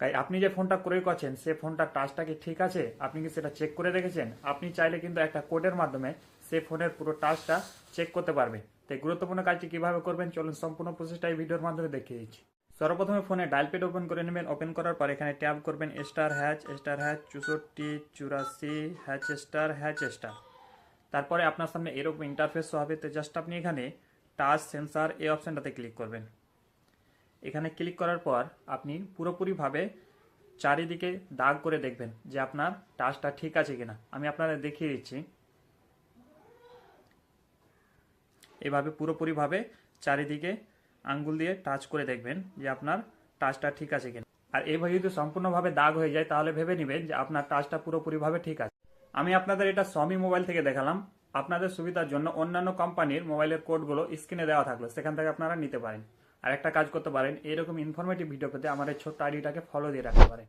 তাই আপনি যে ফোনটা ক্রয় করছেন সে ফোনটার টাচটা কি ঠিক আছে, আপনি কি সেটা চেক করে দেখেছেন? আপনি চাইলে কিন্তু একটা কোডের মাধ্যমে সে ফোনের পুরো টাচটা চেক করতে পারবে। তাই গুরুত্বপূর্ণ কাজটি কিভাবে করবেন চলুন সম্পূর্ণ প্রসেসটা এই ভিডিওর মাধ্যমে দেখিয়ে দিচ্ছি। সর্বপ্রথমে ফোনে ডায়াল প্যাড ওপেন করে নেবেন। ওপেন করার পর এখানে ট্যাপ করবেন *## 6484##। তারপরে আপনার সামনে এরকম ইন্টারফেস হবে। তো জাস্ট আপনি এখানে টাচ সেন্সার এই অপশনটাতে ক্লিক করবেন। এখানে ক্লিক করার পর আপনি পুরোপুরিভাবে চারিদিকে দাগ করে দেখবেন যে আপনার টাচটা ঠিক আছে কিনা। আমি আপনাদের দেখিয়ে দিচ্ছি। এভাবে পুরোপুরিভাবে চারিদিকে আঙ্গুল দিয়ে টাচ করে দেখবেন যে আপনার টাচটা ঠিক আছে কিনা। আর এইভাবে যদি সম্পূর্ণভাবে দাগ হয়ে যায় তাহলে ভেবে নেবেন যে আপনার টাচটা পুরোপুরিভাবে ঠিক আছে। আমি আপনাদের এটা Xiaomi মোবাইল থেকে দেখালাম। আপনাদের সুবিধার জন্য অন্যান্য কোম্পানির মোবাইলের কোডগুলো স্ক্রিনে দেওয়া থাকলো, সেখান থেকে আপনারা নিতে পারেন। আর একটা কাজ করতে পারেন, এইরকম ইনফরমেটিভ ভিডিও পেতে আমার এই ছোট্ট আইডিটাকে ফলো দিয়ে রাখতে পারেন।